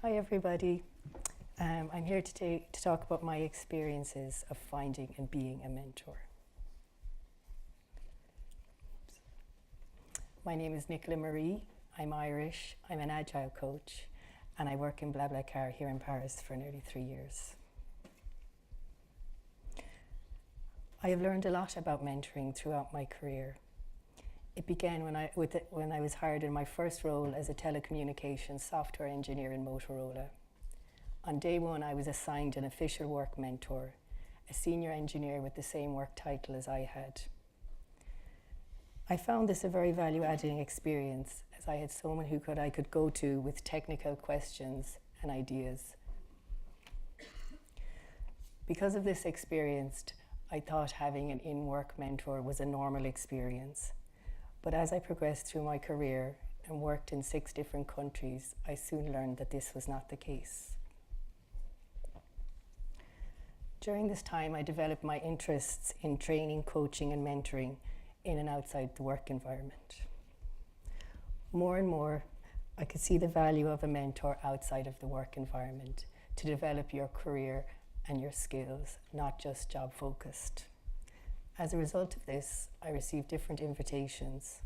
Hi everybody. I'm here today to talk about my experiences of finding and being a mentor. My name is Nicola-Marie. I'm Irish. I'm an Agile Coach, and I work in BlaBlaCar here in Paris for nearly 3 years. I have learned a lot about mentoring throughout my career. It began when I was hired in my first role as a telecommunications software engineer in Motorola. On day one, I was assigned an official work mentor, a senior engineer with the same work title as I had. I found this a very value-adding experience, as I had someone I could go to with technical questions and ideas. Because of this experience, I thought having an in-work mentor was a normal experience. But as I progressed through my career and worked in 6 different countries, I soon learned that this was not the case. During this time, I developed my interests in training, coaching, and mentoring in and outside the work environment. More and more, I could see the value of a mentor outside of the work environment to develop your career and your skills, not just job-focused. As a result of this, I received different invitations.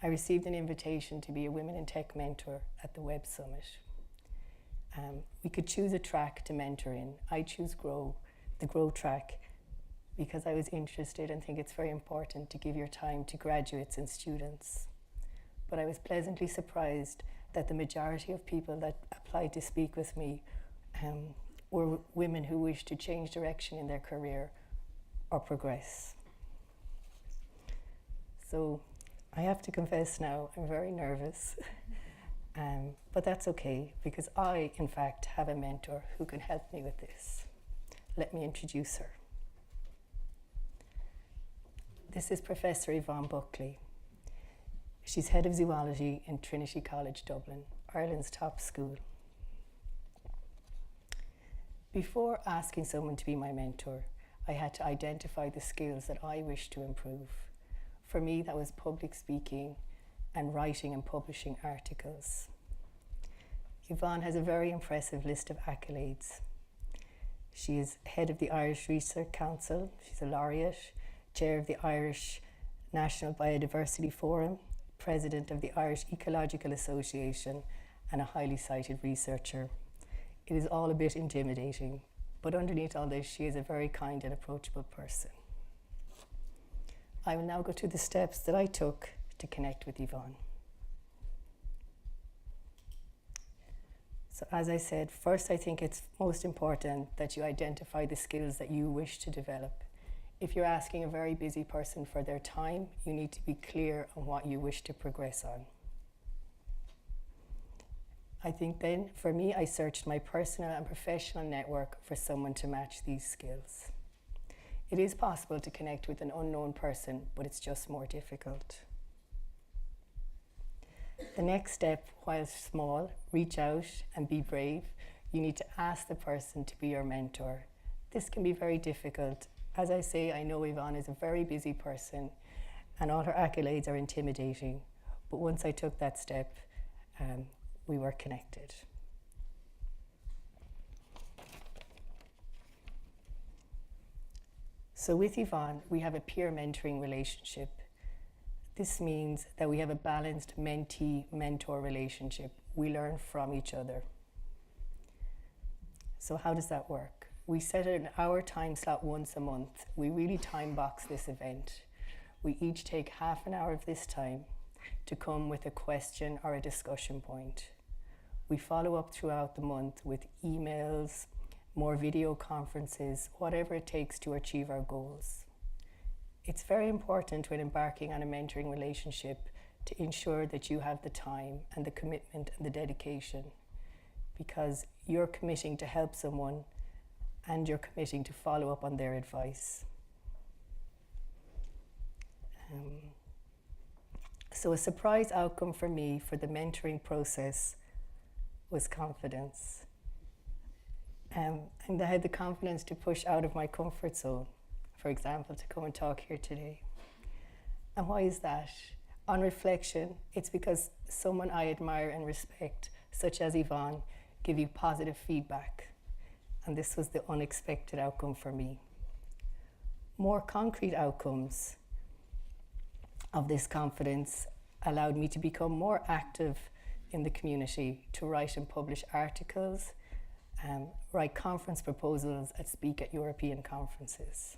I received an invitation to be a Women in Tech mentor at the Web Summit. We could choose a track to mentor in. I choose the Grow track, because I was interested and think it's very important to give your time to graduates and students. But I was pleasantly surprised that the majority of people that applied to speak with me were women who wished to change direction in their career or progress. So I have to confess now, I'm very nervous, but that's okay, because I, in fact, have a mentor who can help me with this. Let me introduce her. This is Professor Yvonne Buckley. She's head of zoology in Trinity College Dublin, Ireland's top school. Before asking someone to be my mentor, I had to identify the skills that I wished to improve. For me, that was public speaking and writing and publishing articles. Yvonne has a very impressive list of accolades. She is head of the Irish Research Council, she's a laureate, chair of the Irish National Biodiversity Forum, president of the Irish Ecological Association, and a highly cited researcher. It is all a bit intimidating, but underneath all this, she is a very kind and approachable person. I will now go through the steps that I took to connect with Yvonne. So as I said, first I think it's most important that you identify the skills that you wish to develop. If you're asking a very busy person for their time, you need to be clear on what you wish to progress on. I think then, for me, I searched my personal and professional network for someone to match these skills. It is possible to connect with an unknown person, but it's just more difficult. The next step, while small, reach out and be brave. You need to ask the person to be your mentor. This can be very difficult. As I say, I know Yvonne is a very busy person and all her accolades are intimidating. But once I took that step, we were connected. So with Yvonne, we have a peer mentoring relationship. This means that we have a balanced mentee-mentor relationship. We learn from each other. So how does that work? We set an hour time slot once a month. We really time box this event. We each take half an hour of this time to come with a question or a discussion point. We follow up throughout the month with emails, more video conferences, whatever it takes to achieve our goals. It's very important when embarking on a mentoring relationship to ensure that you have the time and the commitment and the dedication, because you're committing to help someone and you're committing to follow up on their advice. So a surprise outcome for me for the mentoring process was confidence. And I had the confidence to push out of my comfort zone, for example, to come and talk here today. And why is that? On reflection, it's because someone I admire and respect such as Yvonne, give you positive feedback. And this was the unexpected outcome for me. More concrete outcomes of this confidence allowed me to become more active in the community, to write and publish articles, write conference proposals, and speak at European conferences.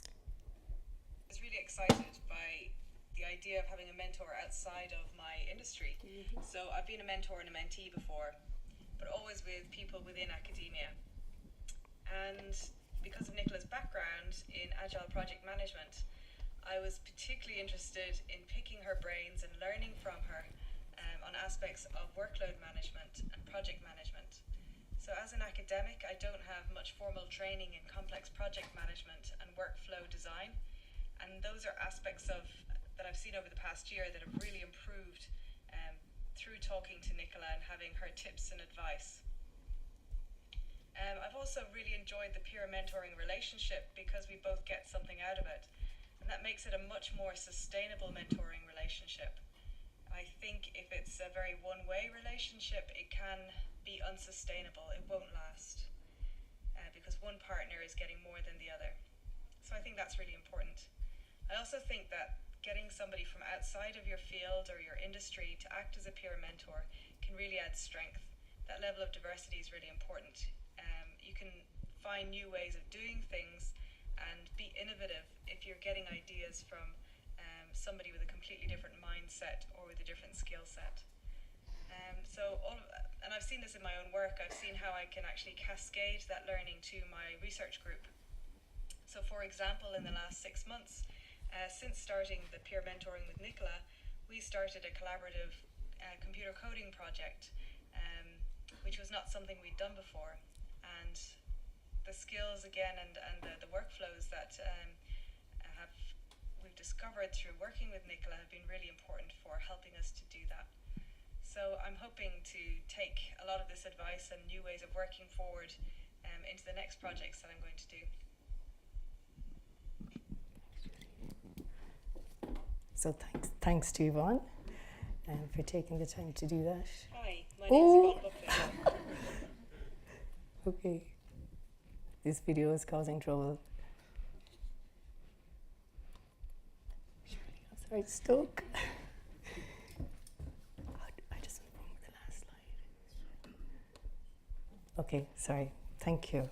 I was really excited by the idea of having a mentor outside of my industry. So I've been a mentor and a mentee before, but always with people within academia. And because of Nicola's background in Agile project management, I was particularly interested in picking her brains and learning from her on aspects of workload management and project management. So as an academic, I don't have much formal training in complex project management and workflow design. And those are aspects of that I've seen over the past year that have really improved through talking to Nicola and having her tips and advice. I've also really enjoyed the peer mentoring relationship because we both get something out of it. And that makes it a much more sustainable mentoring relationship. I think if it's a very one-way relationship, it can be unsustainable. It won't last because one partner is getting more than the other. So I think that's really important. I also think that getting somebody from outside of your field or your industry to act as a peer mentor can really add strength. That level of diversity is really important. You can find new ways of doing things and be innovative if you're getting ideas from somebody with a completely different mindset or with a different skill set. And I've seen this in my own work. I've seen how I can actually cascade that learning to my research group. So for example, in the last 6 months, since starting the peer mentoring with Nicola, we started a collaborative computer coding project, which was not something we'd done before. And the skills again and the workflows that we've discovered through working with Nicola have been really important for helping us to do that. So I'm hoping to take a lot of this advice and new ways of working forward into the next projects that I'm going to do. So thanks to Yvonne for taking the time to do that. Hi, my name is Yvonne Buckler. Okay, this video is causing trouble. Sorry, stuck. I just want to remember the last slide. Okay, sorry. Thank you.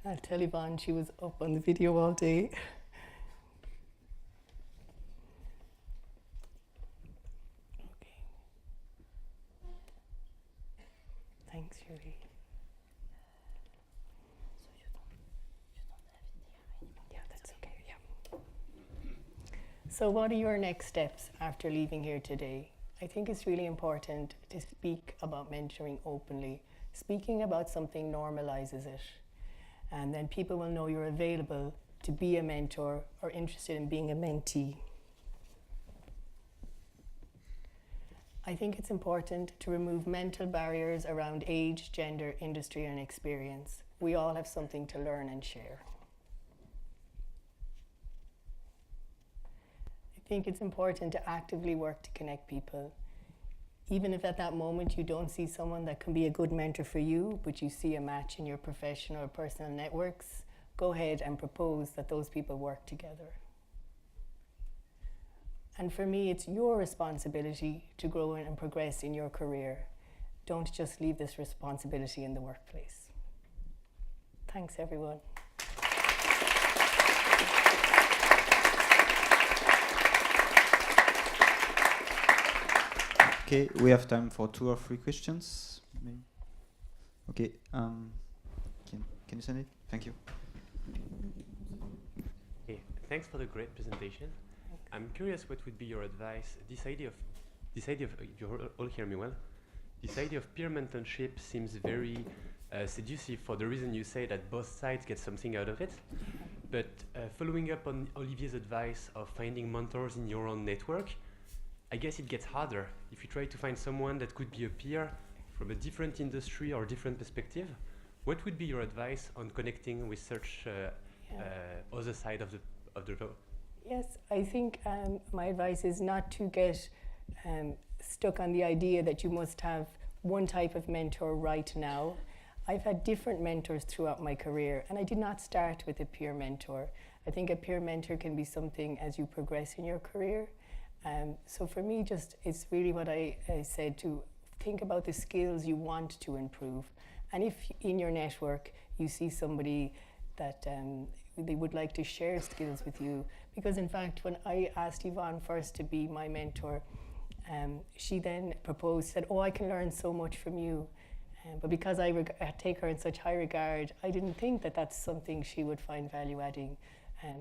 I'll tell Yvonne she was up on the video all day. Okay. Thanks, Julie. Yeah, that's okay, yeah. So what are your next steps after leaving here today? I think it's really important to speak about mentoring openly. Speaking about something normalizes it. And then people will know you're available to be a mentor or interested in being a mentee. I think it's important to remove mental barriers around age, gender, industry, and experience. We all have something to learn and share. I think it's important to actively work to connect people. Even if at that moment you don't see someone that can be a good mentor for you, but you see a match in your professional or personal networks, go ahead and propose that those people work together. And for me, it's your responsibility to grow and progress in your career. Don't just leave this responsibility in the workplace. Thanks, everyone. Okay, we have time for 2 or 3 questions. Maybe. Okay, can you send it? Thank you. Hey, thanks for the great presentation. I'm curious, what would be your advice? This idea of you all hear me well? This idea of peer mentorship seems very seductive for the reason you say that both sides get something out of it. But following up on Olivier's advice of finding mentors in your own network, I guess it gets harder if you try to find someone that could be a peer from a different industry or different perspective. what would be your advice on connecting with such other side of the road? Yes, I think my advice is not to get stuck on the idea that you must have one type of mentor right now. I've had different mentors throughout my career, and I did not start with a peer mentor. I think a peer mentor can be something as you progress in your career. So for me, it's really what I said, to think about the skills you want to improve. And if in your network you see somebody that they would like to share skills with you, because in fact when I asked Yvonne first to be my mentor, she then proposed, said, oh, I can learn so much from you. But because I take her in such high regard, I didn't think that that's something she would find value adding.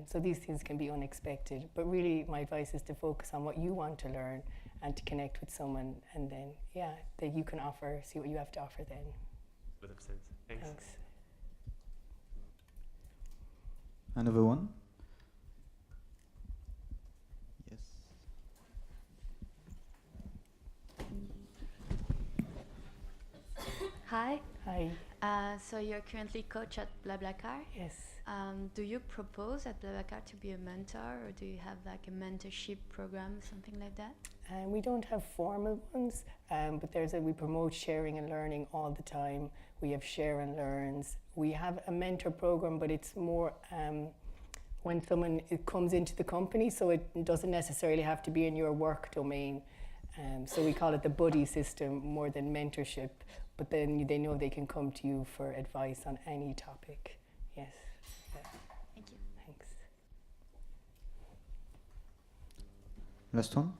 So these things can be unexpected. But really my advice is to focus on what you want to learn and to connect with someone, and then, that you can offer, see what you have to offer then. Lot of sense. Thanks. Thanks. Another one? Yes. Hi. Hi. So you're currently coach at BlaBlaCar. Yes. Do you propose at BlaBlaCar to be a mentor, or do you have like a mentorship program, something like that? We don't have formal ones, but we promote sharing and learning all the time. We have share and learns. We have a mentor program, but it's more when someone comes into the company, so it doesn't necessarily have to be in your work domain. So we call it the buddy system more than mentorship, but then they know they can come to you for advice on any topic. Yes. Yeah. Thank you. Thanks. Last one?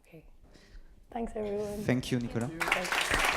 Okay. Thanks, everyone. Thank you, Nicola. Thanks.